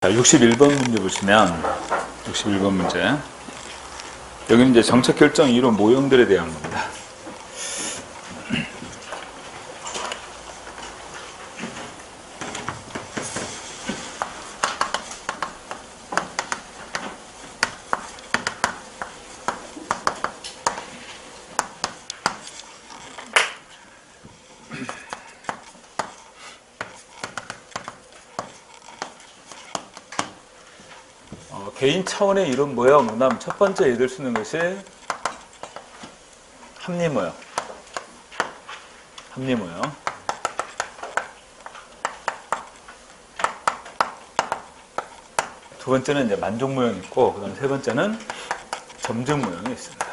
자, 61번 문제 보시면 61번 문제 여기는 이제 정책 결정 이론 모형들에 대한 겁니다. 개인 차원의 이론 모형, 그다음 첫 번째 읽을 수 있는 것이 합리 모형. 합리 모형. 두 번째는 이제 만족 모형이 있고, 그다음 세 번째는 점증 모형이 있습니다.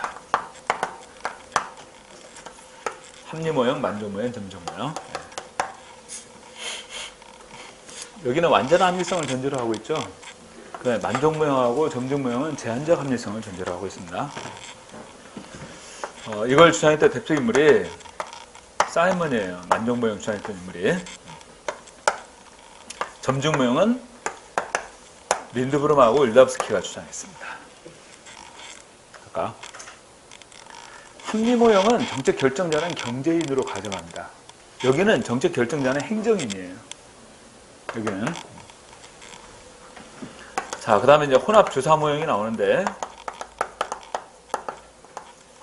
합리 모형, 만족 모형, 점증 모형. 여기는 완전한 합리성을 전제로 하고 있죠. 만족 모형하고 점증 모형은 제한적 합리성을 전제로 하고 있습니다. 이걸 주장했던 대표 인물이 사이먼이에요. 만족 모형 주장했던 인물이. 점증 모형은 린드브롬하고 일답스키가 주장했습니다. 아까 합리 모형은 정책 결정자는 경제인으로 가정합니다. 여기는 정책 결정자는 행정인이에요. 여기는. 자, 그 다음에 이제 혼합 주사 모형이 나오는데,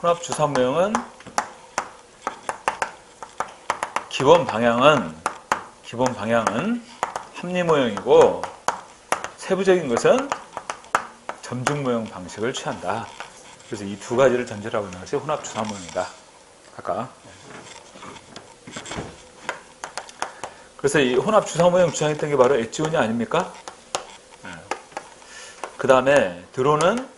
혼합 주사 모형은 기본 방향은 합리 모형이고, 세부적인 것은 점증 모형 방식을 취한다. 그래서 이 두 가지를 전제로 하고 있는 것이 혼합 주사 모형이다. 아까. 그래서 이 혼합 주사 모형 주장했던 게 바로 엣지온이 아닙니까? 그 다음에 드론은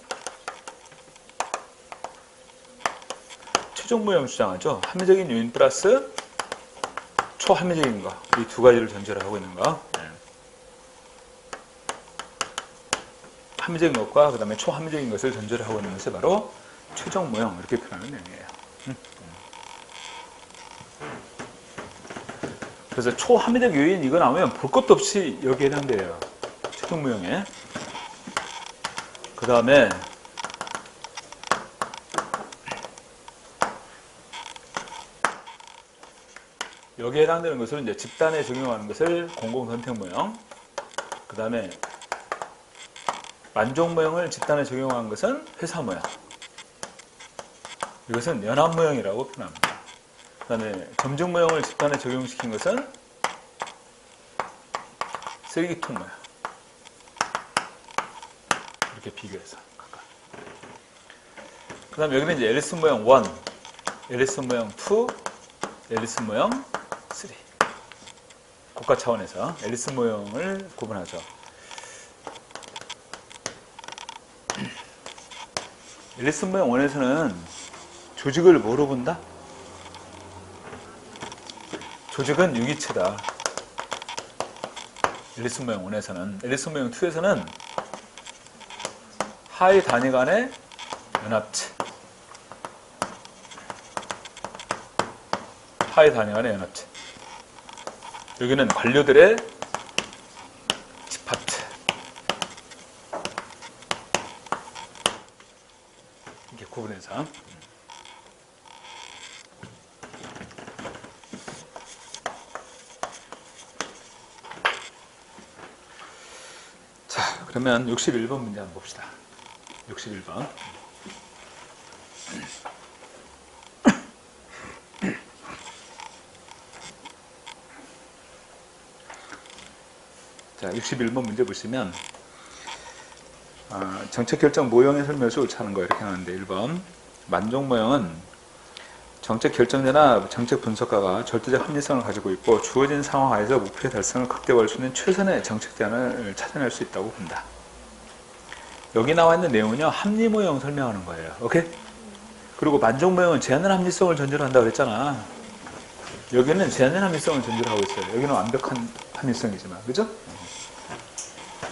최종 모형 주장하죠. 합리적인 요인 플러스 초합리적인 거. 이 두 가지를 전제로 하고 있는 거. 합리적인 것과 그 다음에 초합리적인 것을 전제로 하고 있는 것이 바로 최종 모형. 이렇게 표현하는 내용이에요. 그래서 초합리적 요인 이거 나오면 볼 것도 없이 여기에 해당돼요. 최종 모형에. 그 다음에 여기에 해당되는 것은 이제 집단에 적용하는 것을 공공선택 모형. 그 다음에 만족 모형을 집단에 적용하는 것은 회사 모형. 이것은 연합 모형이라고 표현합니다. 그 다음에 점증 모형을 집단에 적용시킨 것은 쓰레기통 모형. 이렇게 비교해서. 그 다음에 여기는 이제 앨리슨 모형 1, 앨리슨 모형 2, 앨리슨 모형 3. 국가 차원에서 앨리슨 모형을 구분하죠. 앨리슨 모형 1에서는 조직을 뭐로 본다? 조직은 유기체다. 앨리슨 모형 1에서는. 앨리슨 모형 2에서는 하위 단위 간의 연합체. 하위 단위 간의 연합체. 여기는 관료들의 집합체. 이렇게 구분해서. 자, 그러면 61번 문제 한번 봅시다. 61번. 자, 61번 문제 보시면 정책 결정 모형의 설명에서 옳지 않은 거 이렇게 하는데 1번 만족 모형은 정책 결정자나 정책 분석가가 절대적 합리성을 가지고 있고 주어진 상황 하에서 목표의 달성을 극대화할 수 있는 최선의 정책 대안을 찾아낼 수 있다고 본다. 여기 나와 있는 내용은요, 합리 모형 설명하는 거예요. 오케이? 그리고 만족 모형은 제한된 합리성을 전제로 한다고 그랬잖아. 여기는 제한된 합리성을 전제로 하고 있어요. 여기는 완벽한 합리성이지만. 그죠?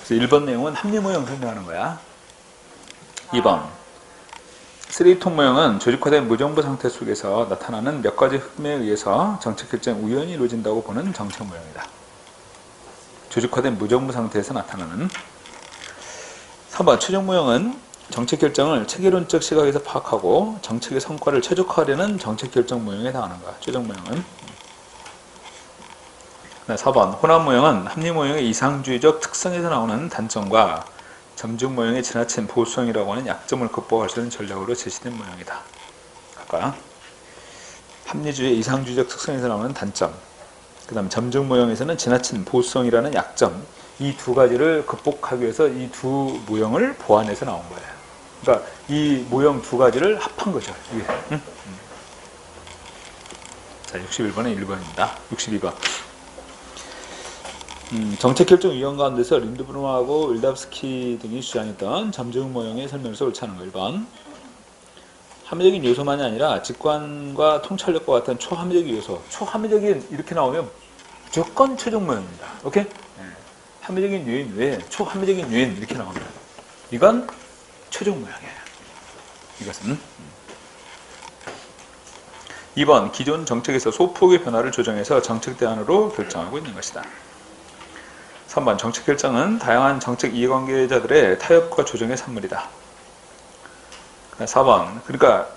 그래서 1번 내용은 합리 모형 설명하는 거야. 2번. 쓰레기통 모형은 조직화된 무정부 상태 속에서 나타나는 몇 가지 흠에 의해서 정책 결정 우연히 이루어진다고 보는 정책 모형이다. 조직화된 무정부 상태에서 나타나는. 3번 최종 모형은 정책 결정을 체계론적 시각에서 파악하고 정책의 성과를 최적화하려는 정책 결정 모형에 해당하는 거야. 최종 모형은. 4번 혼합 모형은 합리 모형의 이상주의적 특성에서 나오는 단점과 점증 모형의 지나친 보수성이라고 하는 약점을 극복할 수 있는 전략으로 제시된 모형이다. 아까 합리주의의 이상주의적 특성에서 나오는 단점, 그 다음 점증 모형에서는 지나친 보수성이라는 약점, 이 두 가지를 극복하기 위해서 이 두 모형을 보완해서 나온 거예요. 그러니까 이 모형 두 가지를 합한 거죠. 이게. 응? 자, 61번은 1번입니다. 62번. 정책결정위원 가운데서 린드브룸하고 일답스키 등이 주장했던 점증 모형의 설명에서 옳지 않은 거 1번. 합리적인 요소만이 아니라 직관과 통찰력과 같은 초합리적인 요소, 초합리적인 이렇게 나오면 무조건 최종 모형입니다. 오케이? 네. 합리적인 요인 외에 초합리적인 요인 이렇게 나옵니다. 이건 최종 모형이에요. 이것은. 2번 기존 정책에서 소폭의 변화를 조정해서 정책 대안으로 결정하고 있는 것이다. 3번 정책 결정은 다양한 정책 이해관계자들의 타협과 조정의 산물이다. 4번 그러니까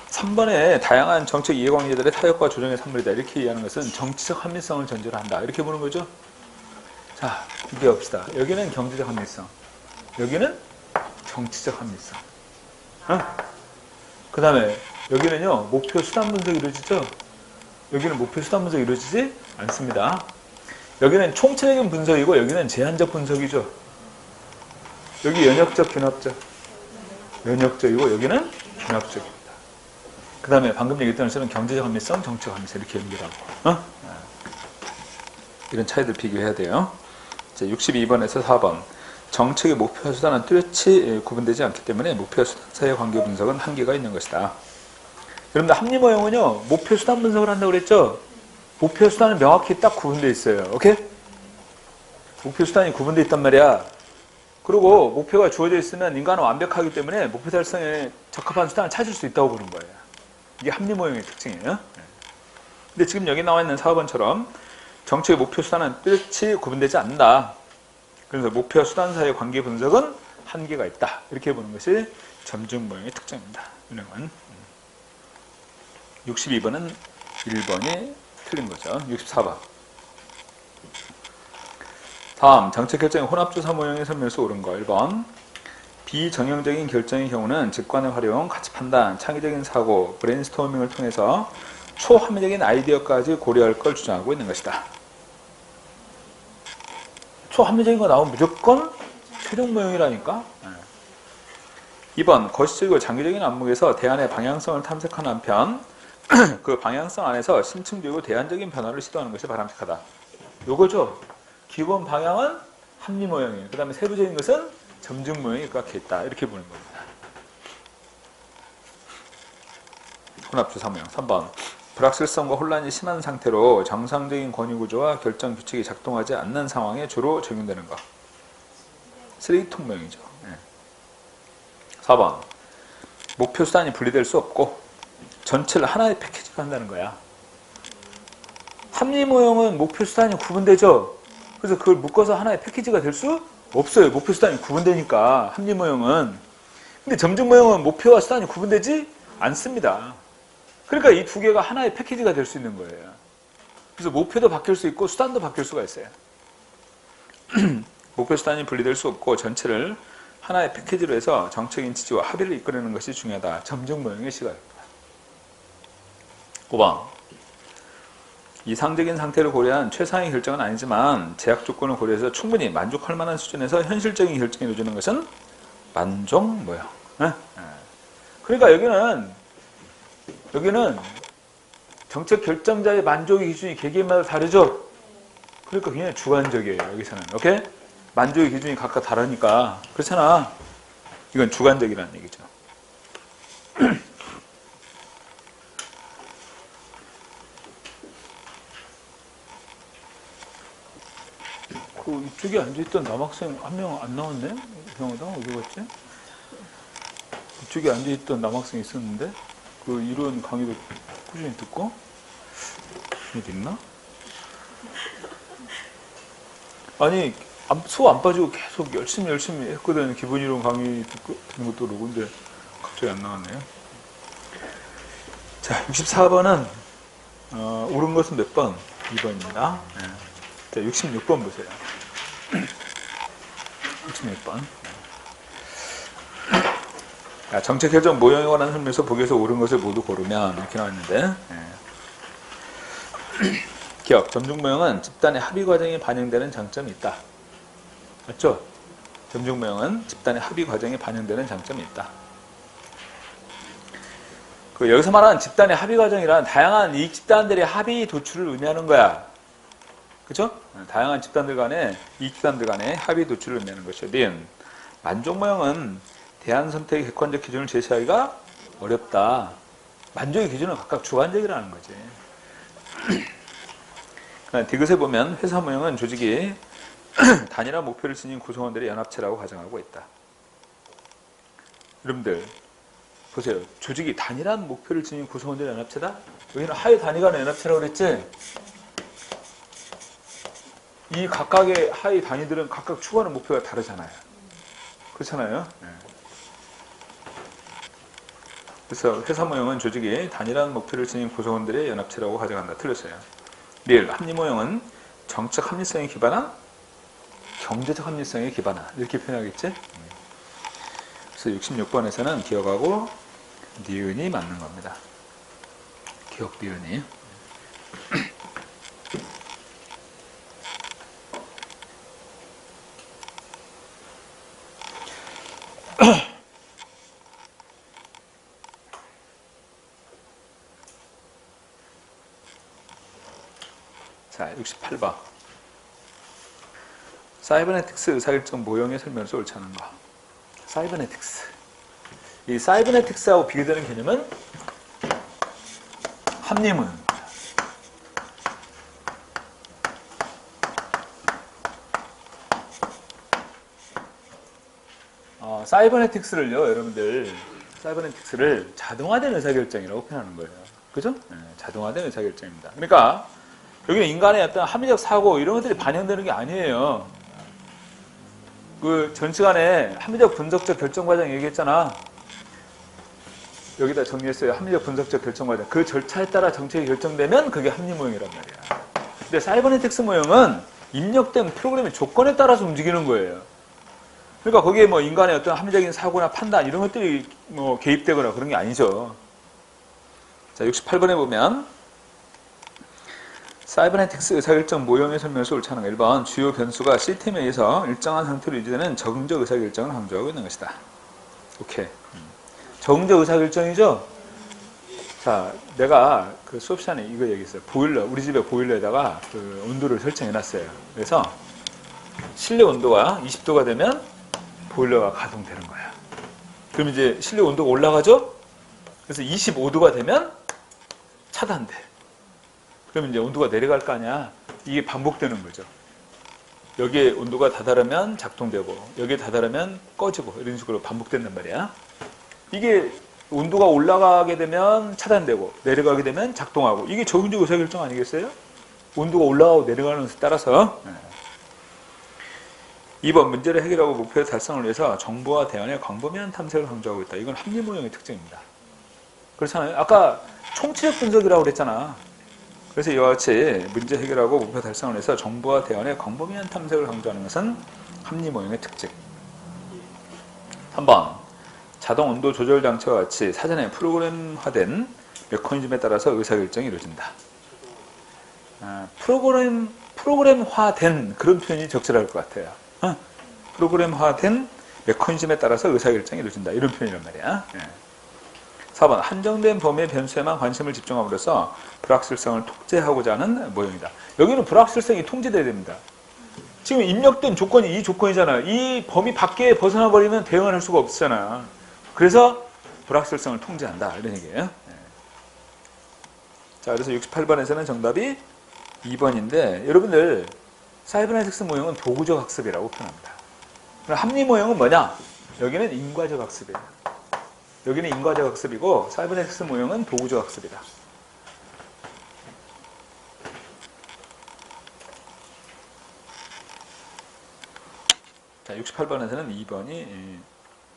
3번에 다양한 정책 이해관계자들의 타협과 조정의 산물이다. 이렇게 이해하는 것은 정치적 합리성을 전제로 한다. 이렇게 보는 거죠. 자, 비교합시다. 여기는 경제적 합리성, 여기는 정치적 합리성. 그 다음에 여기는요 목표 수단 분석이 이루어지죠. 여기는 목표 수단 분석이 이루어지지 않습니다. 여기는 총체적인 분석이고 여기는 제한적 분석이죠. 여기 연역적, 균합적. 연역적이고 여기는 균합적입니다. 그 다음에 방금 얘기했던 것처럼 경제적 합리성, 정치적 합리성 이렇게 연결하고 이런 차이들 비교해야 돼요. 이제 62번에서 4번 정책의 목표와 수단은 뚜렷이 구분되지 않기 때문에 목표와 수단 사이의 관계 분석은 한계가 있는 것이다. 여러분들 합리 모형은요 목표 수단 분석을 한다고 그랬죠. 목표 수단은 명확히 딱 구분되어 있어요. 오케이? 목표 수단이 구분되어 있단 말이야. 그리고 목표가 주어져 있으면 인간은 완벽하기 때문에 목표 달성에 적합한 수단을 찾을 수 있다고 보는 거예요. 이게 합리 모형의 특징이에요. 근데 지금 여기 나와 있는 4번처럼 정책의 목표 수단은 뚜렷이 구분되지 않는다. 그래서 목표와 수단 사이의 관계 분석은 한계가 있다. 이렇게 보는 것이 점증 모형의 특징입니다. 이런 62번은 1번이 틀린 거죠. 64번. 다음 정책 결정의 혼합조사 모형의 설명에서 옳은 거 1번. 비정형적인 결정의 경우는 직관의 활용, 가치 판단, 창의적인 사고, 브레인스토밍을 통해서 초합리적인 아이디어까지 고려할 걸 주장하고 있는 것이다. 초합리적인 거 나오면 무조건 최종 모형이라니까. 2번 거시적이고 장기적인 안목에서 대안의 방향성을 탐색하는 한편 그 방향성 안에서 심층적이고 대안적인 변화를 시도하는 것이 바람직하다. 요거죠. 기본 방향은 합리 모형이에요. 그 다음에 세부적인 것은 점증 모형이 꽉 있다. 이렇게 보는 겁니다. 혼합조사 모형 3번 불확실성과 혼란이 심한 상태로 정상적인 권위구조와 결정 규칙이 작동하지 않는 상황에 주로 적용되는 것. 쓰레기통 모형이죠. 4번 목표 수단이 분리될 수 없고 전체를 하나의 패키지로 한다는 거야. 합리 모형은 목표 수단이 구분되죠. 그래서 그걸 묶어서 하나의 패키지가 될 수 없어요. 목표 수단이 구분되니까 합리 모형은. 근데 점증 모형은 목표와 수단이 구분되지 않습니다. 그러니까 이 두 개가 하나의 패키지가 될 수 있는 거예요. 그래서 목표도 바뀔 수 있고 수단도 바뀔 수가 있어요. 목표 수단이 분리될 수 없고 전체를 하나의 패키지로 해서 정책인 지지와 합의를 이끌어내는 것이 중요하다. 점증 모형의 시각입니다. 5번 이상적인 상태를 고려한 최상의 결정은 아니지만 제약 조건을 고려해서 충분히 만족할 만한 수준에서 현실적인 결정이 이루어지는 것은 만족 모형. 그러니까 여기는 정책 결정자의 만족의 기준이 개개인마다 다르죠. 그러니까 굉장히 주관적이에요. 여기서는. 오케이? 만족의 기준이 각각 다르니까. 그렇잖아. 이건 주관적이라는 얘기죠. 이쪽에 앉아있던 남학생 한 명 안 나왔네? 이상하다. 어디 갔지? 이쪽에 앉아있던 남학생이 있었는데 그 이론 강의도 꾸준히 듣고 어디 있나? 아니 수업 안 빠지고 계속 열심히 했거든. 기본 이론 강의 듣는 것도 그러고. 근데 갑자기 안 나왔네요. 자, 64번은 옳은 것은 몇 번? 2번입니다. 네. 자, 66번 보세요. 66번. 정책 결정 모형에 관한 설명에서 보기에서 옳은 것을 모두 고르면 이렇게 나왔는데, 기억, 점중 모형은 집단의 합의 과정에 반영되는 장점이 있다. 맞죠? 점중 모형은 집단의 합의 과정에 반영되는 장점이 있다. 여기서 말하는 집단의 합의 과정이란 다양한 이익 집단들의 합의 도출을 의미하는 거야. 그죠? 다양한 집단들 간의 이익 집단들 간의 합의 도출을 의미하는 것이죠. 만족 모형은 대안 선택의 객관적 기준을 제시하기가 어렵다. 만족의 기준은 각각 주관적이라는 거지. 디귿에 보면 회사 모형은 조직이 단일한 목표를 지닌 구성원들의 연합체라고 가정하고 있다. 여러분들 보세요. 조직이 단일한 목표를 지닌 구성원들의 연합체다? 여기는 하위 단위 간의 연합체라고 그랬지? 이 각각의 하위 단위들은 각각 추구하는 목표가 다르잖아요. 그렇잖아요? 네. 그래서 회사 모형은 조직이 단일한 목표를 지닌 구성원들의 연합체라고 가정한다. 틀렸어요. 합리 모형은 정책 합리성에 기반한 경제적 합리성에 기반한 이렇게 표현하겠지? 그래서 66번에서는 기억하고 니은이 맞는 겁니다. 기억 니은이. 자, 68번. 사이버네틱스 의사결정 모형의 설명에서 옳지 않은 거. 사이버네틱스. 이 사이버네틱스하고 비교되는 개념은 합리문. 사이버네틱스를요, 여러분들, 사이버네틱스를 자동화된 의사결정이라고 표현하는 거예요. 그죠? 네, 자동화된 의사결정입니다. 그러니까 여기는 인간의 어떤 합리적 사고 이런 것들이 반영되는 게 아니에요. 그 전 시간에 합리적 분석적 결정 과정 얘기했잖아. 여기다 정리했어요. 합리적 분석적 결정 과정. 그 절차에 따라 정책이 결정되면 그게 합리 모형이란 말이야. 근데 사이버네틱스 모형은 입력된 프로그램의 조건에 따라서 움직이는 거예요. 그러니까 거기에 뭐 인간의 어떤 합리적인 사고나 판단 이런 것들이 뭐 개입되거나 그런 게 아니죠. 자, 68번에 보면 사이버네틱스 의사결정 모형의 설명에서 옳지 않은 거. 1번 주요 변수가 시스템에 의해서 일정한 상태로 유지되는 적응적 의사결정을 강조하고 있는 것이다. 오케이. 적응적 의사결정이죠? 자, 내가 그 수업 시간에 이거 얘기했어요. 보일러, 우리 집에 보일러에다가 그 온도를 설정해 놨어요. 그래서 실내 온도가 20도가 되면 보일러가 가동되는 거야. 그럼 이제 실내 온도가 올라가죠? 그래서 25도가 되면 차단돼. 그러면 이제 온도가 내려갈 거 아니야. 이게 반복되는 거죠. 여기에 온도가 다다르면 작동되고 여기에 다다르면 꺼지고 이런 식으로 반복된단 말이야. 이게 온도가 올라가게 되면 차단되고 내려가게 되면 작동하고 이게 적응적 의사결정 아니겠어요? 온도가 올라가고 내려가는 것에 따라서. 2번 문제를 해결하고 목표의 달성을 위해서 정보와 대안의 광범위한 탐색을 강조하고 있다. 이건 합리 모형의 특징입니다. 그렇잖아요. 아까 총체적 분석이라고 그랬잖아. 그래서 이와 같이 문제 해결하고 목표 달성을 위해서 정보와 대안의 광범위한 탐색을 강조하는 것은 합리 모형의 특징. 3번 자동 온도 조절 장치와 같이 사전에 프로그램화된 메커니즘에 따라서 의사결정이 이루어진다. 프로그램화된 그런 표현이 적절할 것 같아요. 프로그램화된 메커니즘에 따라서 의사결정이 이루어진다. 이런 표현이란 말이야. 4번 한정된 범위의 변수에만 관심을 집중함으로써 불확실성을 통제하고자 하는 모형이다. 여기는 불확실성이 통제돼야 됩니다. 지금 입력된 조건이 이 조건이잖아요. 이 범위 밖에 벗어나 버리면 대응을 할 수가 없잖아. 그래서 불확실성을 통제한다. 이런 얘기예요. 자, 그래서 68번에서는 정답이 2번인데 여러분들 사이버네틱스 모형은 도구적 학습이라고 표현합니다. 그럼 합리 모형은 뭐냐? 여기는 인과적 학습이에요. 여기는 인과적 학습이고 사이버네틱스 모형은 도구적 학습이다. 68번에서는 2번이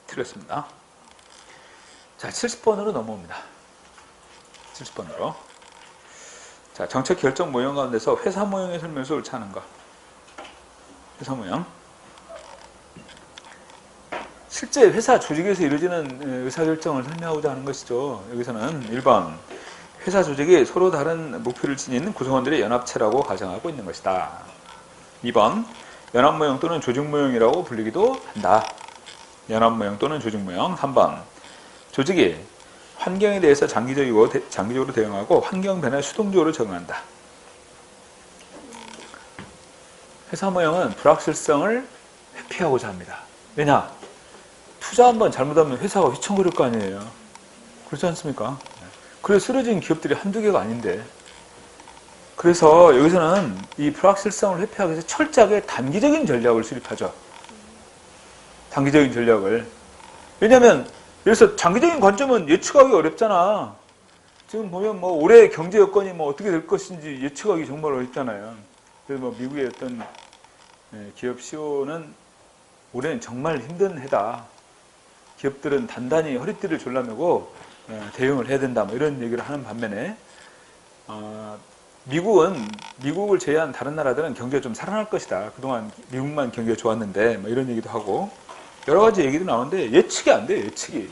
틀렸습니다. 자, 70번으로 넘어옵니다. 70번으로. 자, 정책 결정 모형 가운데서 회사 모형의 설명에서 옳지 않은 것. 회사 모형. 실제 회사 조직에서 이루어지는 의사결정을 설명하고자 하는 것이죠. 여기서는 1번. 회사 조직이 서로 다른 목표를 지닌 구성원들의 연합체라고 가정하고 있는 것이다. 2번. 연합 모형 또는 조직 모형이라고 불리기도 한다. 연합 모형 또는 조직 모형. 3번. 조직이 환경에 대해서 장기적으로 대응하고 환경 변화에 수동적으로 적응한다. 회사 모형은 불확실성을 회피하고자 합니다. 왜냐? 투자 한번 잘못하면 회사가 휘청거릴 거 아니에요. 그렇지 않습니까? 그래서 쓰러진 기업들이 한두 개가 아닌데. 그래서 여기서는 이 불확실성을 회피하기 위해서 철저하게 단기적인 전략을 수립하죠. 단기적인 전략을. 왜냐하면 그래서 장기적인 관점은 예측하기 어렵잖아. 지금 보면 뭐 올해 경제 여건이 뭐 어떻게 될 것인지 예측하기 정말 어렵잖아요. 그래서 뭐 미국의 어떤 기업 CEO는 올해는 정말 힘든 해다. 기업들은 단단히 허리띠를 졸라매고 대응을 해야 된다. 뭐 이런 얘기를 하는 반면에 미국을 제외한 다른 나라들은 경제가 좀 살아날 것이다. 그동안 미국만 경기가 좋았는데 뭐 이런 얘기도 하고 여러 가지 얘기도 나오는데 예측이 안 돼요. 예측이.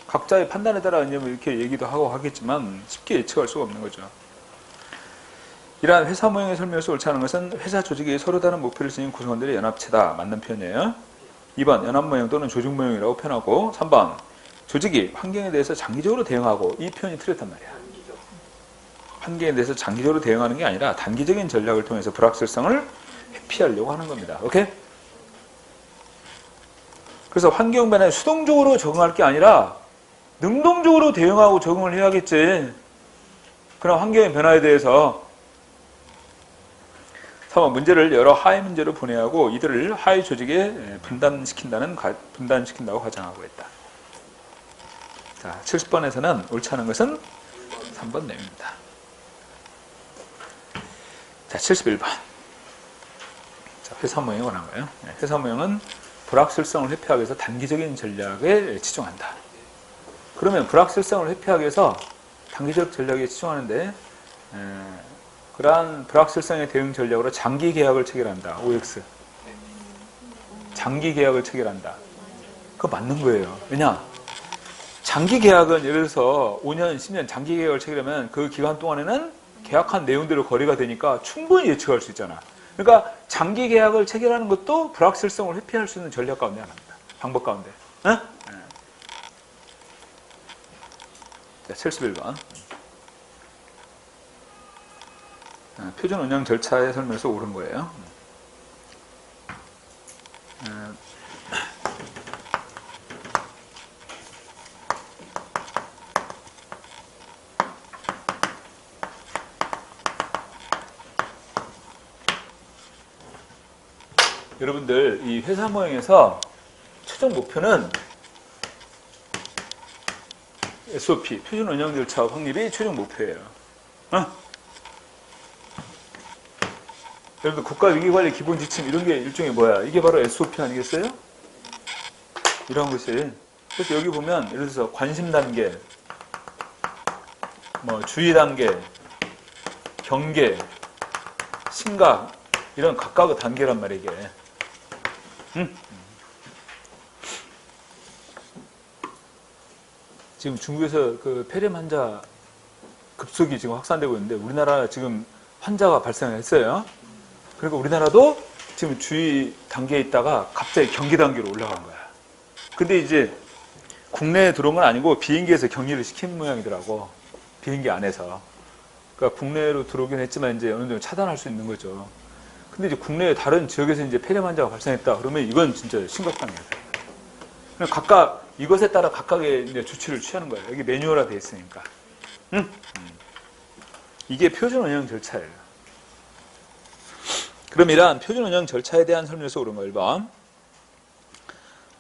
각자의 판단에 따라 이렇게 얘기도 하고 하겠지만 쉽게 예측할 수가 없는 거죠. 이러한 회사 모형의 설명에서 옳지 않은 것은 회사 조직이 서로 다른 목표를 지닌 구성원들의 연합체다. 맞는 표현이에요. 2번 연합 모형 또는 조직 모형이라고 표현하고 3번 조직이 환경에 대해서 장기적으로 대응하고 이 표현이 틀렸단 말이야. 환경에 대해서 장기적으로 대응하는 게 아니라 단기적인 전략을 통해서 불확실성을 회피하려고 하는 겁니다. 오케이? 그래서 환경 변화에 수동적으로 적응할 게 아니라 능동적으로 대응하고 적응을 해야겠지. 그럼 환경의 변화에 대해서 3번 문제를 여러 하위 문제로 분해하고 이들을 하위 조직에 분단시킨다고 가정하고 있다. 자, 70번에서는 옳지 않은 것은 3번 내용입니다. 자, 71번. 자, 회사 모형이 원한 거예요. 회사 모형은 불확실성을 회피하기 위해서 단기적인 전략에 치중한다. 그러면 불확실성을 회피하기 위해서 단기적 전략에 치중하는데 그러한 불확실성의 대응 전략으로 장기 계약을 체결한다. OX. 장기 계약을 체결한다. 그거 맞는 거예요. 왜냐? 장기 계약은 예를 들어서 5년, 10년 장기 계약을 체결하면 그 기간 동안에는 계약한 내용대로 거래가 되니까 충분히 예측할 수 있잖아. 그러니까 장기 계약을 체결하는 것도 불확실성을 회피할 수 있는 전략 가운데 하나입니다. 방법 가운데. 네? 자, 71번. 표준 운영 절차의 설명에서 옳은 거예요. 여러분들 이 회사 모형에서 최종 목표는 SOP, 표준 운영 절차 확립이 최종 목표예요. 여러분들 국가위기관리 기본 지침 이런 게 일종의 뭐야? 이게 바로 SOP 아니겠어요? 이런 것이. 그래서 여기 보면 예를 들어서 관심 단계, 뭐 주의 단계, 경계, 심각 이런 각각의 단계란 말이야 이게. 지금 중국에서 그 폐렴 환자 급속히 지금 확산되고 있는데 우리나라 지금 환자가 발생했어요. 그리고 우리나라도 지금 주의 단계에 있다가 갑자기 경계 단계로 올라간 거야. 근데 이제 국내에 들어온 건 아니고 비행기에서 격리를 시킨 모양이더라고. 비행기 안에서. 그러니까 국내로 들어오긴 했지만 이제 어느 정도 차단할 수 있는 거죠. 근데 이제 국내 다른 지역에서 이제 폐렴 환자가 발생했다. 그러면 이건 진짜 심각한 거예요. 각각 이것에 따라 각각의 이제 조치를 취하는 거예요. 여기 매뉴얼화 되어 있으니까. 이게 표준 운영 절차예요. 그럼 이러한 표준 운영 절차에 대한 설명에서 옳은 거 1번.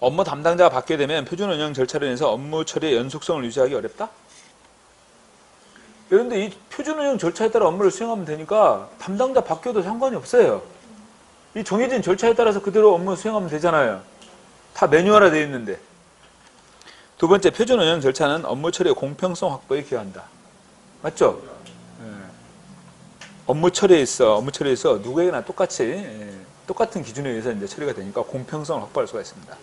업무 담당자가 바뀌게 되면 표준 운영 절차로 인해서 업무 처리의 연속성을 유지하기 어렵다? 그런데 이 표준 운영 절차에 따라 업무를 수행하면 되니까 담당자 바뀌어도 상관이 없어요. 이 정해진 절차에 따라서 그대로 업무 수행하면 되잖아요. 다 매뉴얼화 되어 있는데. 두 번째, 표준 운영 절차는 업무 처리의 공평성 확보에 기여한다. 맞죠? 예. 업무 처리에서 누구에게나 똑같이 똑같은 기준에 의해서 이제 처리가 되니까 공평성을 확보할 수가 있습니다.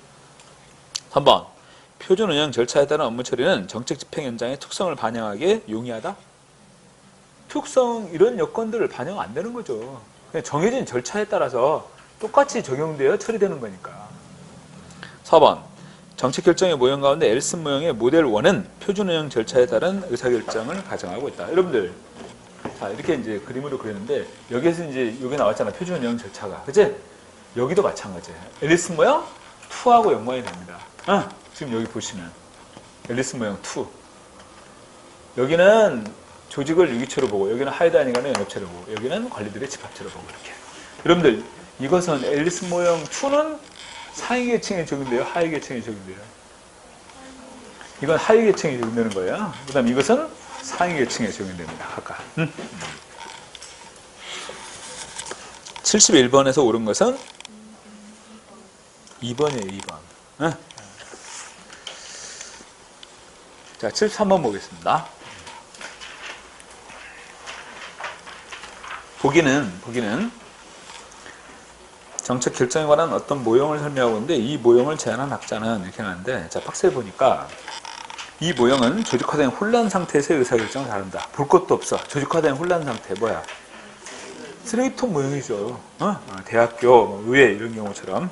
3번, 표준 운영 절차에 따른 업무 처리는 정책 집행 현장의 특성을 반영하기에 용이하다. 특성 이런 여건들을 반영 안 되는 거죠. 그냥 정해진 절차에 따라서 똑같이 적용되어 처리되는 거니까. 4번, 정책 결정의 모형 가운데 엘슨 모형의 모델 1은 표준 운영 절차에 따른 의사결정을 가정하고 있다. 여러분들, 자, 이렇게 이제 그림으로 그렸는데, 여기에서 이제 여기 나왔잖아. 표준 운영 절차가. 그치? 여기도 마찬가지예요. 앨리스 모형 2하고 연관이 됩니다. 지금 여기 보시면. 앨리스 모형 2. 여기는 조직을 유기체로 보고, 여기는 하이다이닝하는 연합체로 보고, 여기는 관리들의 집합체로 보고, 이렇게. 여러분들, 이것은 앨리스 모형 2는 상위 계층에 적용돼요? 하위 계층에 적용돼요? 이건 하위 계층에 적용되는 거예요. 그 다음 이것은 상위 계층에 적용됩니다. 아까. 71번에서 옳은 것은 2번이에요. 2번. 자, 73번 보겠습니다. 보기는 정책 결정에 관한 어떤 모형을 설명하고 있는데, 이 모형을 제안한 학자는 이렇게 하는데, 자, 박스에 보니까 이 모형은 조직화된 혼란 상태에서의 의사결정을 다룬다. 볼 것도 없어. 조직화된 혼란 상태 뭐야? 쓰레기통 모형이죠. 대학교, 의회 이런 경우처럼.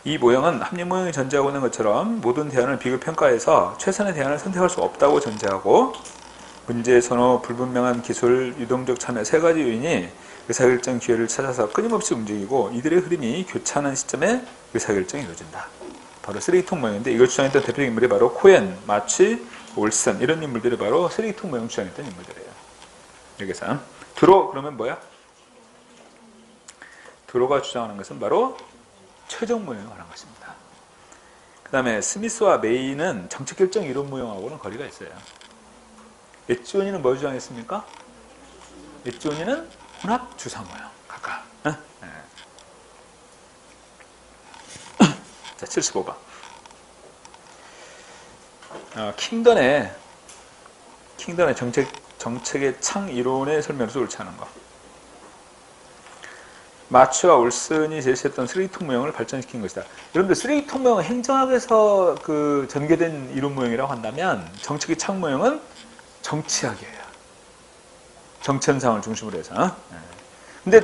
이 모형은 합리 모형이 전제하고 있는 것처럼 모든 대안을 비교평가해서 최선의 대안을 선택할 수 없다고 전제하고, 문제 선호, 불분명한 기술, 유동적 참여 세 가지 요인이 의사결정 기회를 찾아서 끊임없이 움직이고, 이들의 흐름이 교차하는 시점에 의사결정이 이루어진다. 바로 쓰레기통 모형인데, 이걸 주장했던 대표적 인물이 바로 코엔, 마치, 올슨 이런 인물들이 바로 쓰레기통 모형 주장했던 인물들이에요. 여기서 드로 그러면 뭐야? 드로가 주장하는 것은 바로 최종 모형에 관한 것입니다. 그 다음에 스미스와 메이는 정책결정 이론 모형하고는 거리가 있어요. 엣지온이는 뭘 주장했습니까? 엣지온이는 혼합 주사 모형 각각. 자, 75번. 킹던의 정책의 창 이론의 설명에서 옳지 않은 거. 마츠와 올슨이 제시했던 쓰레기통 모형을 발전시킨 것이다. 여러분들, 쓰레기통 모형은 행정학에서 전개된 이론 모형이라고 한다면, 정책의 창 모형은 정치학이에요. 정치 현상을 중심으로 해서. 근데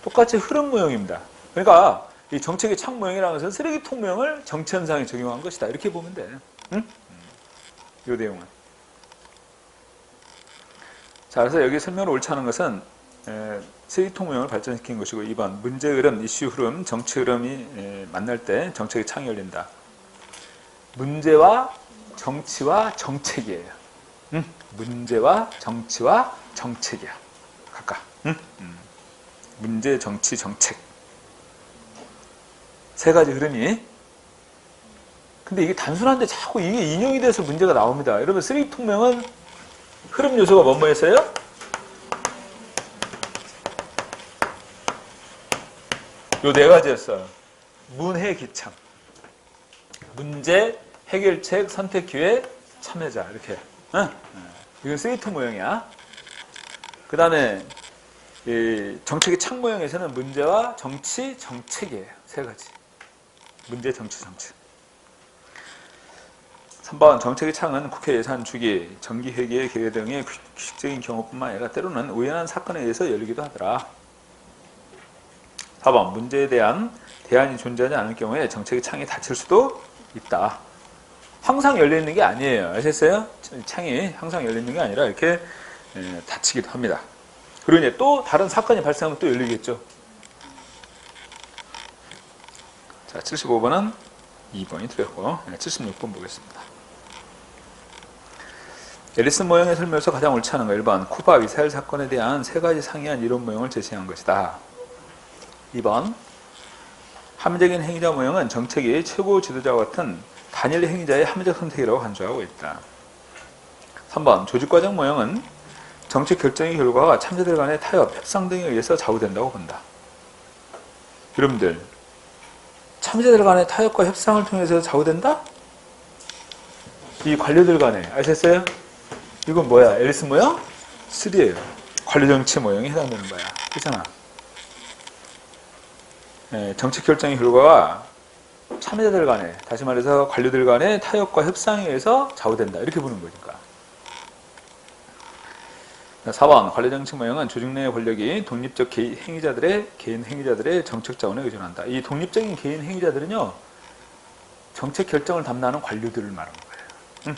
똑같이 흐름 모형입니다. 그러니까 이 정책의 창 모형이라는 것은 쓰레기통 모형을 정치 현상에 적용한 것이다. 이렇게 보면 돼. 응? 이 내용은. 자, 그래서 여기 설명을 옳지 않은 것은 쓰레기통 모형을 발전시킨 것이고, 2번 문제 흐름, 이슈 흐름, 정치 흐름이 만날 때 정책의 창이 열린다. 문제와 정치와 정책이에요. 문제와 정치와 정책이야. 각각. 문제, 정치, 정책. 세 가지 흐름이. 근데 이게 단순한데 자꾸 이게 인용이 돼서 문제가 나옵니다. 여러분, 쓰레기통 모형은 흐름 요소가 뭐였어요? 요 네 가지였어요. 문해, 기참. 문제, 해결책, 선택 기회, 참여자. 이렇게. 이건 쓰레기통 모형이야. 그 다음에 정책의 창 모형에서는 문제와 정치, 정책이에요. 세 가지. 문제, 정치, 정책. 3번 정책의 창은 국회 예산 주기, 정기회계 계획 등의 규칙적인 경우뿐만 아니라 때로는 우연한 사건에 의해서 열리기도 하더라. 4번 문제에 대한 대안이 존재하지 않을 경우에 정책의 창이 닫힐 수도 있다. 항상 열려있는 게 아니에요. 아셨어요? 창이 항상 열려있는 게 아니라 이렇게 닫히기도 합니다. 그리고 이제 또 다른 사건이 발생하면 또 열리겠죠. 자, 75번은 2번이 틀렸고, 76번 보겠습니다. 앨리슨 모형의 설명에서 가장 옳지 않은 거 1번 쿠바 미사일 사건에 대한 세 가지 상이한 이론 모형을 제시한 것이다. 2번 합리적인 행위자 모형은 정책의 최고 지도자와 같은 단일 행위자의 합리적 선택이라고 간주하고 있다. 3번 조직과정 모형은 정책 결정의 결과가 참여들 간의 타협, 협상 등에 의해서 좌우된다고 본다. 여러분들, 참여자들 간의 타협과 협상을 통해서 좌우된다? 이 관료들 간에 아셨어요? 이건 뭐야? 앨리스 모형? 3예요. 관료 정치 모형이 해당되는 거야. 그렇잖아. 예, 정책 결정의 결과가 참여자들 간에, 다시 말해서 관료들 간의 타협과 협상에 의해서 좌우된다. 이렇게 보는 거니까. 4번 관료 정치 모형은 조직 내의 권력이 독립적 개인 행위자들의 정책 자원에 의존한다. 이 독립적인 개인 행위자들은요, 정책 결정을 담당하는 관료들을 말하는 거예요.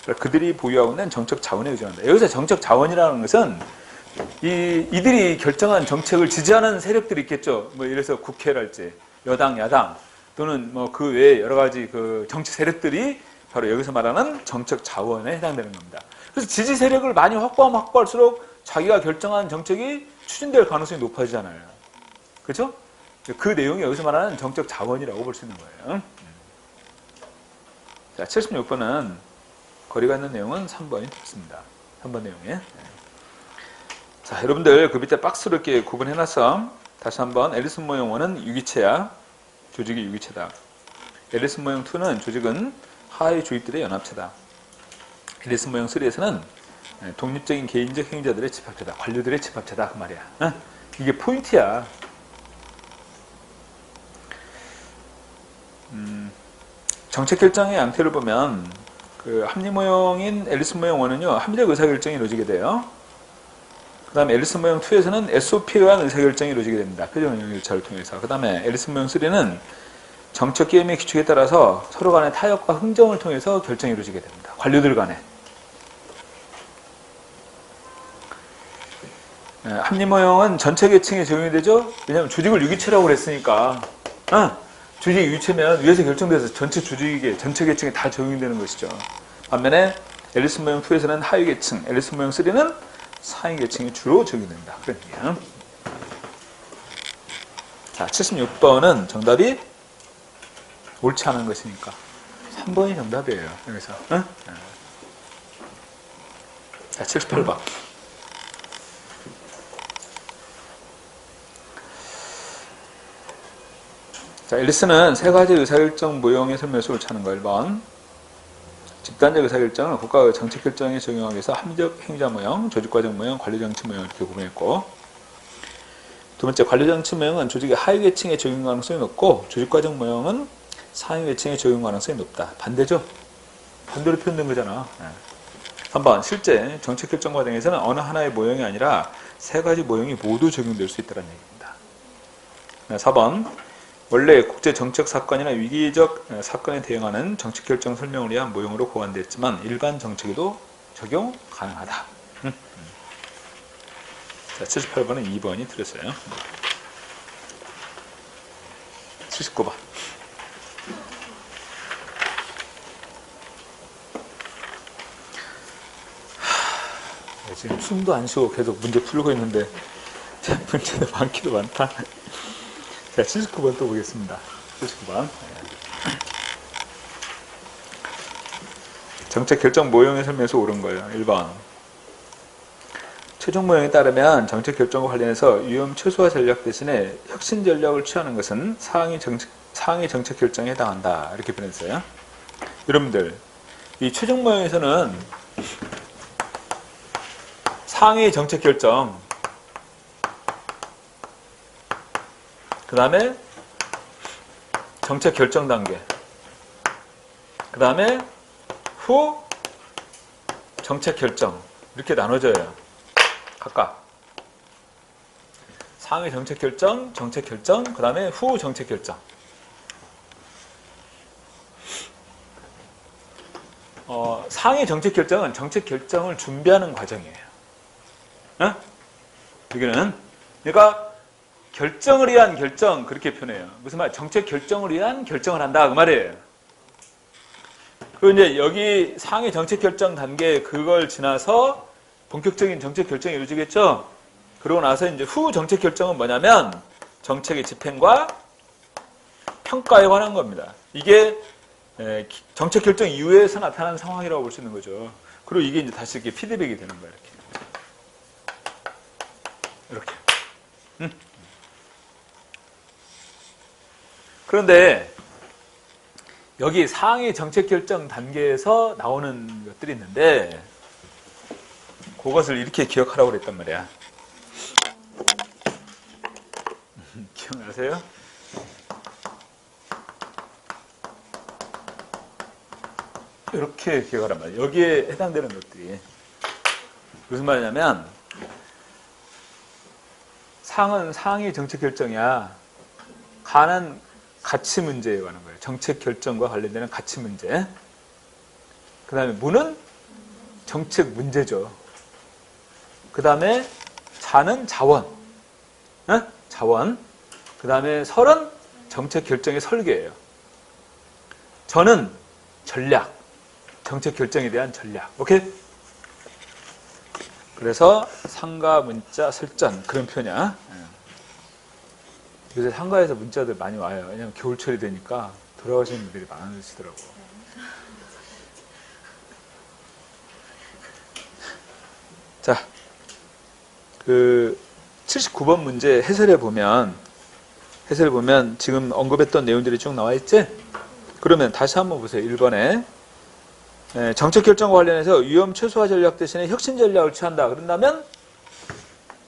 그러니까 그들이 보유하고 있는 정책 자원에 의존한다. 여기서 정책 자원이라는 것은 이들이 결정한 정책을 지지하는 세력들이 있겠죠. 뭐 이래서 국회랄지 여당, 야당 또는 뭐 그 외에 여러 가지 그 정치 세력들이 바로 여기서 말하는 정책 자원에 해당되는 겁니다. 그래서 지지 세력을 많이 확보하면 확보할수록 자기가 결정한 정책이 추진될 가능성이 높아지잖아요. 그렇죠? 그 내용이 여기서 말하는 정책 자원이라고 볼 수 있는 거예요. 자, 76번은 거리가 있는 내용은 3번이 됐습니다. 3번 내용에. 자, 여러분들 그 밑에 박스로 이렇게 구분해놨어. 다시 한번 앨리슨 모형 1은 유기체야. 조직이 유기체다. 앨리슨 모형 2는 조직은 하위 조직들의 연합체다. 앨리슨 모형 3에서는 독립적인 개인적 행위자들의 집합체다. 관료들의 집합체다. 그 말이야. 이게 포인트야. 정책 결정의 양태를 보면 그 합리 모형인 앨리슨 모형 1은요, 합리적 의사결정이 이루어지게 돼요. 그 다음에 앨리슨 모형 2에서는 SOP에 의한 의사결정이 이루어지게 됩니다. 표정 영역 일차를 통해서. 그 다음에 앨리슨 모형 3는 정책 게임의 기초에 따라서 서로 간의 타협과 흥정을 통해서 결정이 이루어지게 됩니다. 관료들 간에. 합리 모형은 전체 계층에 적용이 되죠. 왜냐하면 조직을 유기체라고 그랬으니까. 조직이 유기체면 위에서 결정돼서 전체 조직에, 전체 계층에 다 적용이 되는 것이죠. 반면에 앨리슨 모형 2에서는 하위 계층, 앨리슨 모형 3는 상위 계층이 주로 적용된다. 그런 얘기야. 자, 76번은 정답이 옳지 않은 것이니까 3번이 정답이에요. 여기서. 자, 78번. 자, 앨리스는 세 가지 의사결정 모형의 설명서를 찾는 거. 1번. 집단적 의사결정을 국가의 정책 결정에 적용하기 위해서 합리적 행위자 모형, 조직과정 모형, 관료정치 모형 이렇게 구분했고, 두 번째 관료정치 모형은 조직의 하위 계층에 적용 가능성이 높고, 조직과정 모형은 상위 계층에 적용 가능성이 높다. 반대죠? 반대로 표현된 거잖아. 3번 실제 정책 결정 과정에서는 어느 하나의 모형이 아니라 세 가지 모형이 모두 적용될 수 있다는 얘기입니다. 4번 원래 국제 정책 사건이나 위기적 사건에 대응하는 정책 결정 설명을 위한 모형으로 고안되었지만 일반 정책에도 적용 가능하다. 자, 78번은 2번이 틀렸어요. 79번. 지금 숨도 안 쉬고 계속 문제 풀고 있는데 문제도 많기도 많다. 자, 79번 또 보겠습니다. 79번. 정책 결정 모형의 설명에서 옳은 거예요. 1번. 최종 모형에 따르면 정책 결정과 관련해서 위험 최소화 전략 대신에 혁신 전략을 취하는 것은 상위 정책 결정에 해당한다. 이렇게 표현했어요. 여러분들, 이 최종 모형에서는 상위 정책 결정, 그 다음에 정책 결정 단계, 그 다음에 후 정책 결정 이렇게 나눠져요. 각각 상위 정책 결정, 정책 결정, 그 다음에 후 정책 결정. 상위 정책 결정은 정책 결정을 준비하는 과정이에요. 여기는 그러니까 결정을 위한 결정 그렇게 표현해요. 무슨 말? 정책 결정을 위한 결정을 한다 그 말이에요. 그리고 이제 여기 상위 정책 결정 단계 그걸 지나서 본격적인 정책 결정이 이루어지겠죠. 그러고 나서 이제 후 정책 결정은 뭐냐면 정책의 집행과 평가에 관한 겁니다. 이게 정책 결정 이후에서 나타난 상황이라고 볼 수 있는 거죠. 그리고 이게 이제 다시 이렇게 피드백이 되는 거예요. 이렇게. 그런데 여기 상위 정책 결정 단계에서 나오는 것들이 있는데 그것을 이렇게 기억하라고 그랬단 말이야. 기억나세요? 이렇게 기억하란 말이에요. 여기에 해당되는 것들이 무슨 말이냐면 상은 상위 정책 결정이야. 가는 가치 문제에 관한 거예요. 정책 결정과 관련되는 가치 문제. 그 다음에 무는 정책 문제죠. 그 다음에 자는 자원. 자원. 그 다음에 설은 정책 결정의 설계예요. 저는 전략. 정책 결정에 대한 전략. 오케이? 그래서 상가, 문자, 설전 그런 표현이야. 요새 상가에서 문자들 많이 와요. 왜냐면 겨울철이 되니까 돌아가시는 분들이 많으시더라고. 자, 그 79번 문제 해설해 보면 지금 언급했던 내용들이 쭉 나와 있지? 그러면 다시 한번 보세요. 1번에 정책 결정과 관련해서 위험 최소화 전략 대신에 혁신 전략을 취한다. 그런다면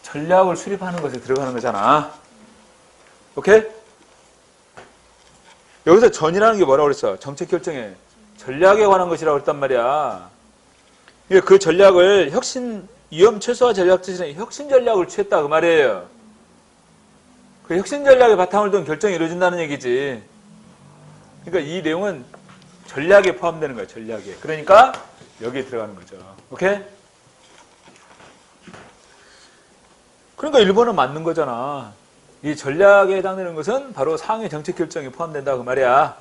전략을 수립하는 것에 들어가는 거잖아. 오케이? 여기서 전이라는 게 뭐라고 그랬어? 정책 결정에 전략에 관한 것이라고 했단 말이야. 그 전략을 위험 최소화 전략 대신에 혁신 전략을 취했다 그 말이에요. 그 혁신 전략의 바탕을 둔 결정이 이루어진다는 얘기지. 그러니까 이 내용은 전략에 포함되는 거야, 전략에. 그러니까 여기에 들어가는 거죠. 오케이? 그러니까 1번은 맞는 거잖아. 이 전략에 해당되는 것은 바로 상위 정책 결정에 포함된다 그 말이야.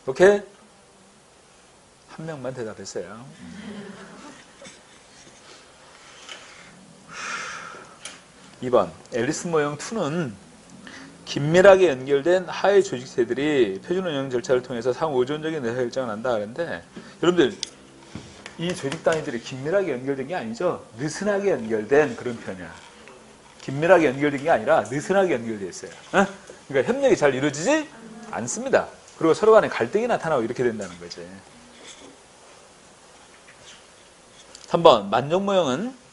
오케이? 한 명만 대답했어요. 2번 앨리스 모형 2는 긴밀하게 연결된 하위 조직체들이 표준 운영 절차를 통해서 상호 의존적인 의사결정을 한다 그랬는데 여러분들 이 조직 단위들이 긴밀하게 연결된 게 아니죠. 느슨하게 연결된 그런 편이야. 긴밀하게 연결된 게 아니라 느슨하게 연결되어 있어요. 그러니까 협력이 잘 이루어지지 않습니다. 그리고 서로 간에 갈등이 나타나고 이렇게 된다는 거지. 3번 만족 모형은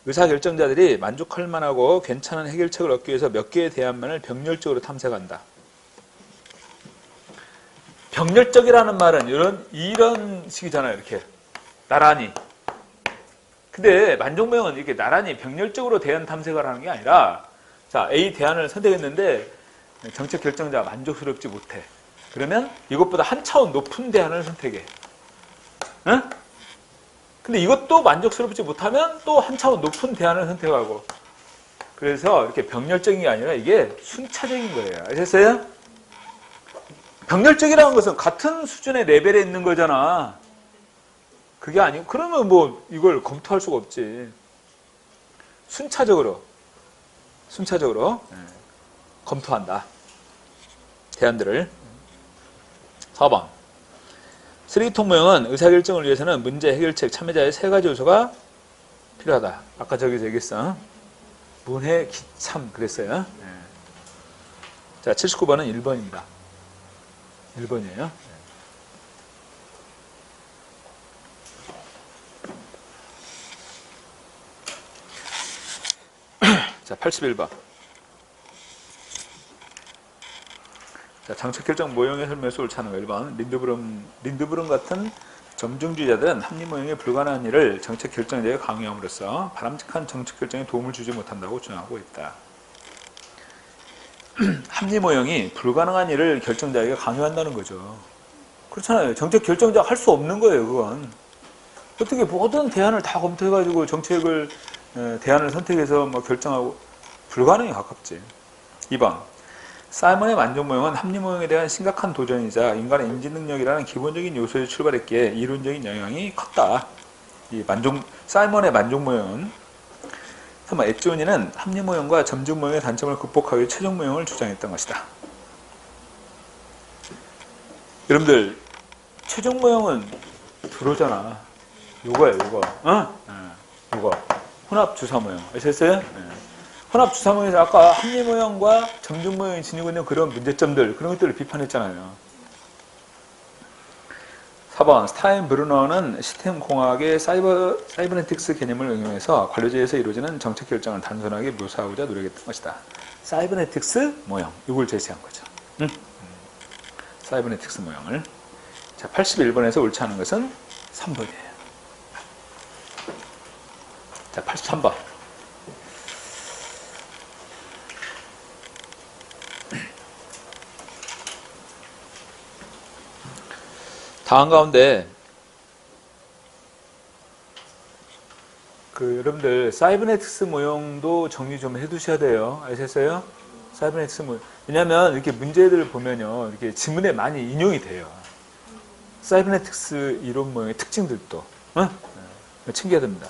의사결정자들이 만족할 만하고 괜찮은 해결책을 얻기 위해서 몇 개의 대안만을 병렬적으로 탐색한다. 병렬적이라는 말은 이런 식이잖아요. 이렇게 나란히. 근데 만족모형은 이렇게 나란히 병렬적으로 대안 탐색을 하는 게 아니라 자 A 대안을 선택했는데 정책 결정자가 만족스럽지 못해. 그러면 이것보다 한 차원 높은 대안을 선택해. 응? 근데 이것도 만족스럽지 못하면 또 한 차원 높은 대안을 선택하고 그래서 이렇게 병렬적인 게 아니라 이게 순차적인 거예요. 아셨어요? 병렬적이라는 것은 같은 수준의 레벨에 있는 거잖아. 그게 아니고 그러면 뭐 이걸 검토할 수가 없지. 순차적으로 검토한다. 대안들을. 4번 쓰레기통 모형은 의사결정을 위해서는 문제, 해결책, 참여자의 세 가지 요소가 필요하다. 아까 저기서 얘기했어. 문해, 기참 그랬어요. 자, 79번은 1번입니다. 1번이에요. 자, 81번. 자, 정책 결정 모형의 설명을 찾는 거 1번. 린드브럼 같은 점중주의자들은 합리 모형에 불가능한 일을 정책 결정자에게 강요함으로써 바람직한 정책 결정에 도움을 주지 못한다고 주장하고 있다. 합리 모형이 불가능한 일을 결정자에게 강요한다는 거죠. 그렇잖아요. 정책 결정자가 할 수 없는 거예요, 그건. 어떻게 모든 대안을 다 검토해가지고 정책을 대안을 선택해서 뭐 결정하고 불가능에 가깝지. 2번 사이먼의 만족 모형은 합리 모형에 대한 심각한 도전이자 인간의 인지 능력이라는 기본적인 요소에 출발했기에 이론적인 영향이 컸다. 이 사이먼의 만족 모형은 엣존이는 합리 모형과 점중 모형의 단점을 극복하기 위해 최종 모형을 주장했던 것이다. 여러분들 최종 모형은 들어오잖아. 요거예요, 요거. 요거 혼합 주사 모형 아셨어요? 혼합 주사모형에서 아까 합리 모형과 점중 모형이 지니고 있는 그런 문제점들, 그런 것들을 비판했잖아요. 4번 스타인브루너는 시스템 공학의 사이버네틱스 개념을 응용해서 관료제에서 이루어지는 정책 결정을 단순하게 묘사하고자 노력했던 것이다. 사이버네틱스 모형, 이걸 제시한 거죠. 사이버네틱스 모형을. 자, 81번에서 옳지 않은 것은 3번이에요. 자, 83번. 다음 가운데 여러분들 사이버네틱스 모형도 정리 좀 해두셔야 돼요. 아셨어요? 사이버네틱스 모형. 왜냐하면 이렇게 문제들을 보면요, 이렇게 지문에 많이 인용이 돼요. 사이버네틱스 이론 모형의 특징들도 챙겨야 됩니다.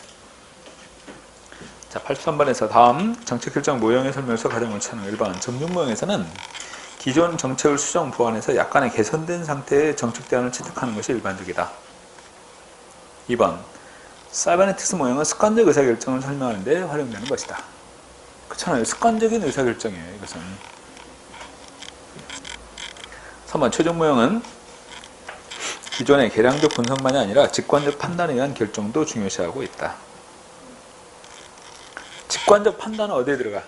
자, 83번에서 다음 정책 결정 모형의 설명에서 가장 옳지 않은 1번 점중 모형에서는 기존 정책을 수정 보완해서 약간의 개선된 상태의 정책 대안을 채택하는 것이 일반적이다. 2번 사이버네틱스 모형은 습관적 의사결정을 설명하는 데 활용되는 것이다. 그렇잖아요. 습관적인 의사결정이에요. 이것은. 3번 최종 모형은 기존의 계량적 분석만이 아니라 직관적 판단에 의한 결정도 중요시하고 있다. 직관적 판단은 어디에 들어가?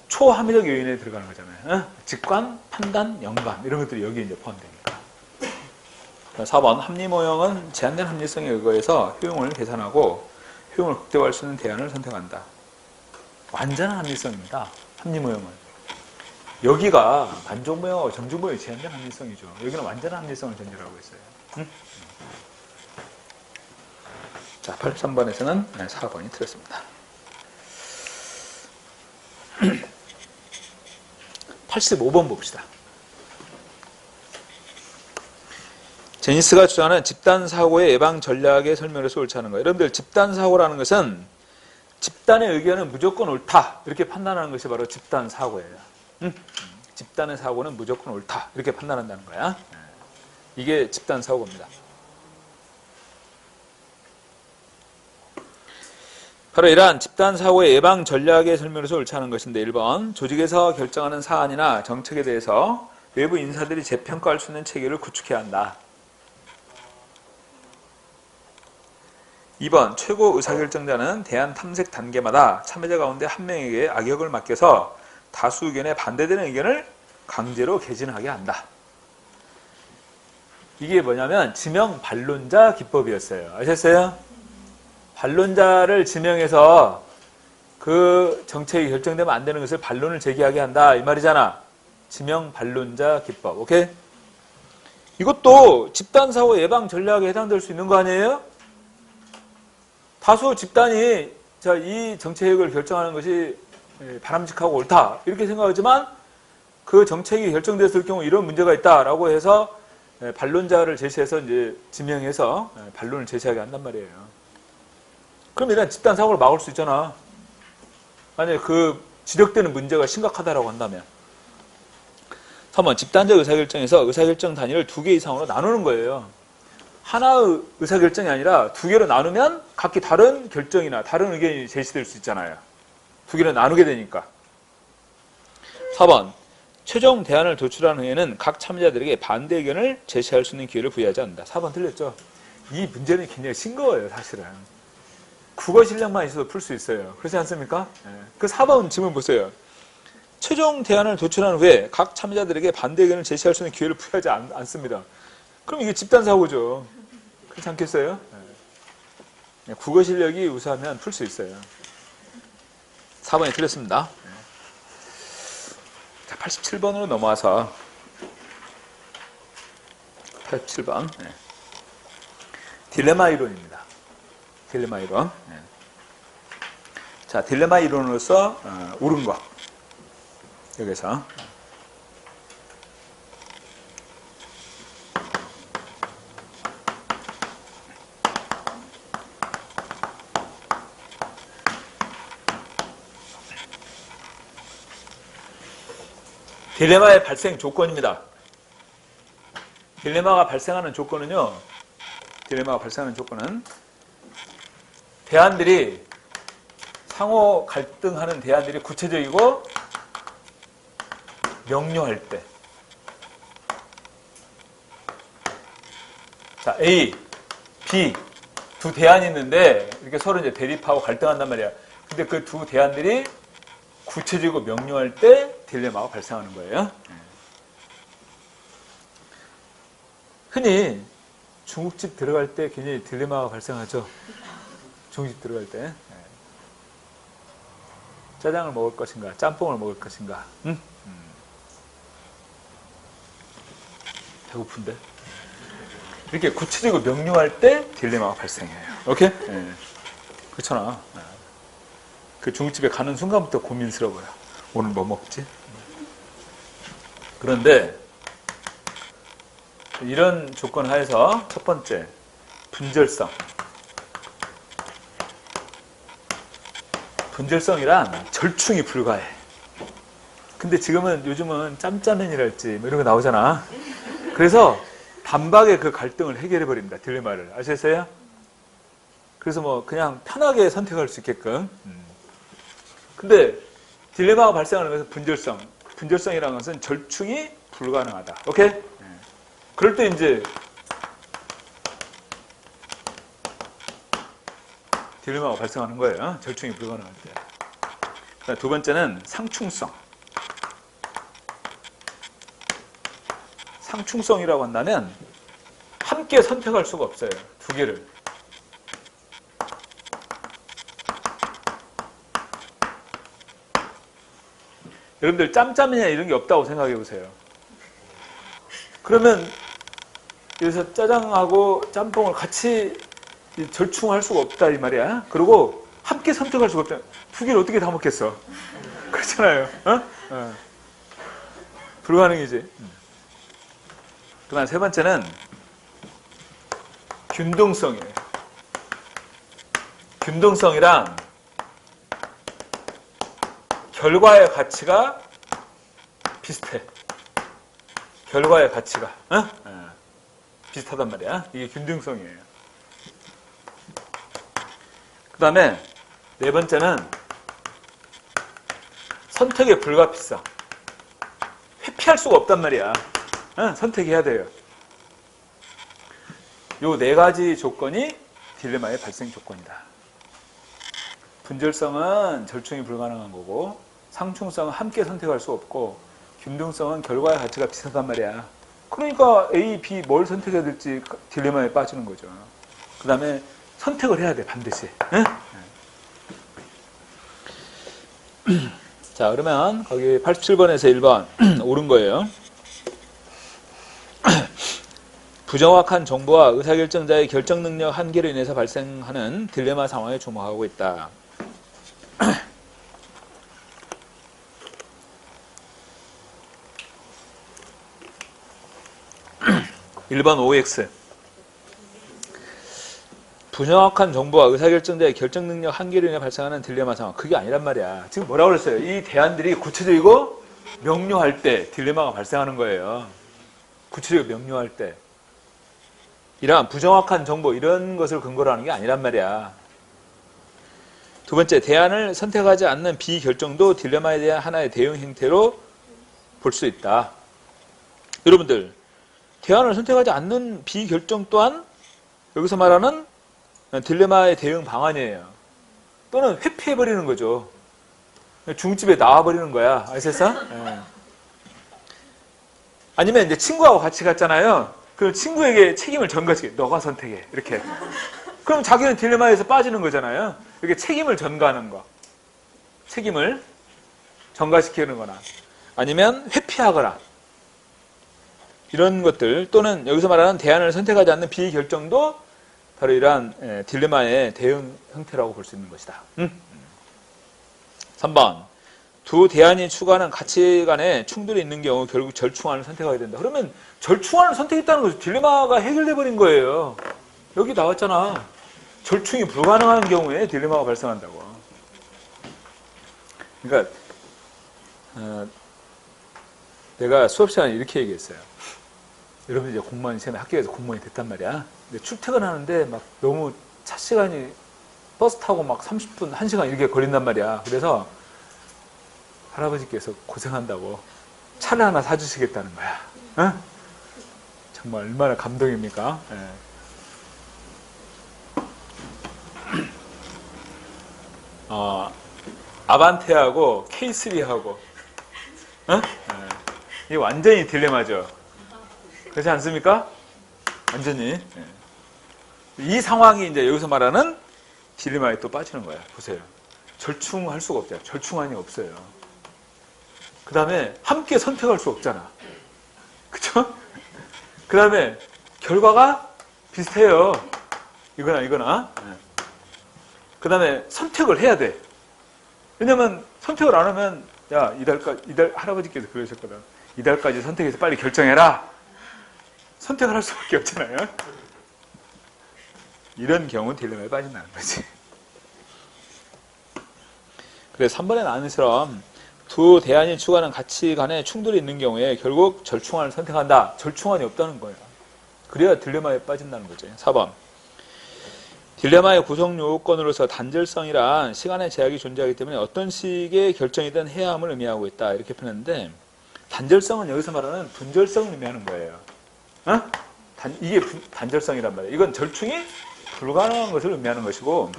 초합리적 요인에 들어가는 거잖아요. 직관, 판단, 연관 이런 것들이 여기에 이제 포함되니까. 4번 합리 모형은 제한된 합리성에 의거해서 효용을 계산하고 효용을 극대화할 수 있는 대안을 선택한다. 완전한 합리성입니다. 합리 모형은. 여기가 반종 모형하고 정중 모형이 제한된 합리성이죠. 여기는 완전한 합리성을 전제하고 있어요. 자, 83번에서는 4번이 틀렸습니다. 85번 봅시다. 제니스가 주장하는 집단사고의 예방 전략의 설명에서 옳지 않은 거예요. 여러분들 집단사고라는 것은 집단의 의견은 무조건 옳다 이렇게 판단하는 것이 바로 집단사고예요. 집단의 사고는 무조건 옳다 이렇게 판단한다는 거야. 이게 집단사고입니다. 바로 이러한 집단사고의 예방 전략의 설명에서 옳지 않은 것인데 1번 조직에서 결정하는 사안이나 정책에 대해서 외부 인사들이 재평가할 수 있는 체계를 구축해야 한다. 2번 최고 의사결정자는 대안 탐색 단계마다 참여자 가운데 한 명에게 악역을 맡겨서 다수 의견에 반대되는 의견을 강제로 개진하게 한다. 이게 뭐냐면 지명 반론자 기법이었어요. 아셨어요? 반론자를 지명해서 그 정책이 결정되면 안 되는 것을 반론을 제기하게 한다 이 말이잖아. 지명 반론자 기법. 오케이? 이것도 집단사고 예방 전략에 해당될 수 있는 거 아니에요? 다수 집단이 이 정책을 결정하는 것이 바람직하고 옳다 이렇게 생각하지만 그 정책이 결정됐을 경우 이런 문제가 있다라고 해서 반론자를 제시해서 이제 지명해서 반론을 제시하게 한단 말이에요. 그럼 이런 집단 사고를 막을 수 있잖아. 만약에 그 지적되는 문제가 심각하다라고 한다면. 3번 집단적 의사결정에서 의사결정 단위를 2개 이상으로 나누는 거예요. 하나의 의사결정이 아니라 2개로 나누면 각기 다른 결정이나 다른 의견이 제시될 수 있잖아요. 2개로 나누게 되니까. 4번 최종 대안을 도출하는 후에는 각 참여자들에게 반대 의견을 제시할 수 있는 기회를 부여하지 않는다. 4번 틀렸죠? 이 문제는 굉장히 싱거워요, 사실은. 국어 실력만 있어도 풀 수 있어요. 그렇지 않습니까? 그 4번 질문 보세요. 최종 대안을 도출한 후에 각 참여자들에게 반대 의견을 제시할 수 있는 기회를 부여하지 않습니다. 그럼 이게 집단사고죠. 그렇지 않겠어요? 국어 실력이 우수하면 풀 수 있어요. 4번이 틀렸습니다. 자, 87번으로 넘어와서 87번 딜레마 이론입니다. 딜레마 이론. 자, 딜레마 이론으로서 옳은 것. 여기서. 딜레마의 발생 조건입니다. 딜레마가 발생하는 조건은요. 딜레마가 발생하는 조건은 대안들이 상호 갈등하는 대안들이 구체적이고 명료할 때. 자, A, B 두 대안이 있는데 이렇게 서로 이제 대립하고 갈등한단 말이야. 근데 그 두 대안들이 구체적이고 명료할 때 딜레마가 발생하는 거예요. 흔히 중국집 들어갈 때 굉장히 딜레마가 발생하죠. 중국집 들어갈 때. 짜장을 먹을 것인가, 짬뽕을 먹을 것인가. 응? 배고픈데? 이렇게 구체적이고 명료할 때 딜레마가 발생해요. 오케이? 그렇잖아. 그 중국집에 가는 순간부터 고민스러워요. 오늘 뭐 먹지? 그런데 이런 조건 하에서 첫 번째, 분절성. 분절성이란 절충이 불가해. 근데 요즘은 짬짜면이랄지 뭐 이런 거 나오잖아. 그래서 단박에 그 갈등을 해결해 버립니다. 딜레마를. 아셨어요? 그래서 뭐 그냥 편하게 선택할 수 있게끔. 근데 딜레마가 발생하는 것은 분절성. 분절성이라는 것은 절충이 불가능하다. 오케이? 그럴 때 이제 딜레마가 발생하는 거예요. 절충이 불가능할 때. 두 번째는 상충성. 상충성이라고 한다면 함께 선택할 수가 없어요. 두 개를. 여러분들 짬짜면이나 이런 게 없다고 생각해 보세요. 그러면 여기서 짜장하고 짬뽕을 같이 절충할 수가 없다 이 말이야. 그리고 함께 선택할 수가 없다. 두 개를 어떻게 다 먹겠어? 그렇잖아요. 불가능이지. 그다음 세 번째는 균등성이에요. 균등성이란 결과의 가치가 비슷해. 결과의 가치가 비슷하단 말이야. 이게 균등성이에요. 그 다음에 네 번째는 선택의 불가피성. 회피할 수가 없단 말이야. 선택해야 돼요. 요 네 가지 조건이 딜레마의 발생 조건이다. 분절성은 절충이 불가능한 거고, 상충성은 함께 선택할 수 없고, 균등성은 결과의 가치가 비슷하단 말이야. 그러니까 A, B 뭘 선택해야 될지 딜레마에 빠지는 거죠. 그 다음에 선택을 해야 돼, 반드시. 자, 그러면 거기 87번에서 1번 옳은 거예요. 부정확한 정보와 의사결정자의 결정 능력 한계로 인해서 발생하는 딜레마 상황에 주목하고 있다. 1번 OX. 부정확한 정보와 의사결정자의 결정 능력 한계로 인해 발생하는 딜레마 상황. 그게 아니란 말이야. 지금 뭐라고 그랬어요? 이 대안들이 구체적이고 명료할 때 딜레마가 발생하는 거예요. 구체적이고 명료할 때. 이러한 부정확한 정보 이런 것을 근거로 하는 게 아니란 말이야. 두 번째, 대안을 선택하지 않는 비결정도 딜레마에 대한 하나의 대응 형태로 볼 수 있다. 여러분들, 대안을 선택하지 않는 비결정 또한 여기서 말하는 딜레마의 대응 방안이에요. 또는 회피해버리는 거죠. 중집에 나와버리는 거야. 아셨어? 아니면 이제 친구하고 같이 갔잖아요. 그럼 친구에게 책임을 전가시켜. 너가 선택해. 이렇게. 그럼 자기는 딜레마에서 빠지는 거잖아요. 이렇게 책임을 전가하는 거. 책임을 전가시키는 거나. 아니면 회피하거나. 이런 것들 또는 여기서 말하는 대안을 선택하지 않는 비결정도 바로 이러한 딜레마의 대응 형태라고 볼 수 있는 것이다. 3번. 두 대안이 추구하는 가치 간에 충돌이 있는 경우 결국 절충안을 선택하게 된다. 그러면 절충안을 선택했다는 것은 딜레마가 해결돼 버린 거예요. 여기 나왔잖아. 절충이 불가능한 경우에 딜레마가 발생한다고. 그러니까 내가 수업 시간에 이렇게 얘기했어요. 여러분 이제 공무원 시험에 학교에서 공무원이 됐단 말이야. 근데 출퇴근하는데 막 너무 차 시간이 버스 타고 막 30분, 1시간 이렇게 걸린단 말이야. 그래서 할아버지께서 고생한다고 차를 하나 사주시겠다는 거야. 어? 정말 얼마나 감동입니까? 예. 아반떼하고 K3하고 어? 예. 이게 완전히 딜레마죠. 그렇지 않습니까? 완전히. 예. 이 상황이 이제 여기서 말하는 딜레마에 또 빠지는 거야. 보세요. 절충할 수가 없잖아요. 절충안이 없어요. 그 다음에 함께 선택할 수 없잖아. 그쵸? 그 다음에 결과가 비슷해요. 이거나. 그 다음에 선택을 해야 돼. 왜냐면 선택을 안 하면 야, 이달 할아버지께서 그러셨거든. 이달까지 선택해서 빨리 결정해라. 선택을 할 수밖에 없잖아요. 이런 경우는 딜레마에 빠진다는 거지. 그래서 3번에 나온 것처럼 두 대안이 추구하는 가치 간에 충돌이 있는 경우에 결국 절충안을 선택한다. 절충안이 없다는 거예요. 그래야 딜레마에 빠진다는 거죠. 4번. 딜레마의 구성 요건으로서 단절성이란 시간의 제약이 존재하기 때문에 어떤 식의 결정이든 해야 함을 의미하고 있다. 이렇게 표현했는데 단절성은 여기서 말하는 분절성을 의미하는 거예요. 어? 이게 단절성이란 말이에요. 이건 절충이 불가능한 것을 의미하는 것이고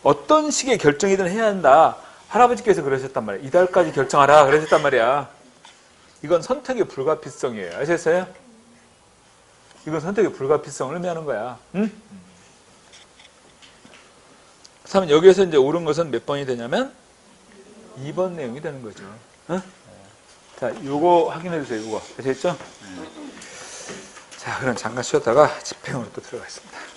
어떤 식의 결정이든 해야 한다. 할아버지께서 그러셨단 말이에요. 이달까지 결정하라 그러셨단 말이야. 이건 선택의 불가피성이에요. 아셨어요? 이건 선택의 불가피성을 의미하는 거야. 응? 그렇다면 여기에서 이제 옳은 것은 몇 번이 되냐면 2번 내용이 되는 거죠. 응? 자, 요거 확인해 주세요. 요거. 아시겠죠? 자, 그럼 잠깐 쉬었다가 집행으로 또 들어가겠습니다.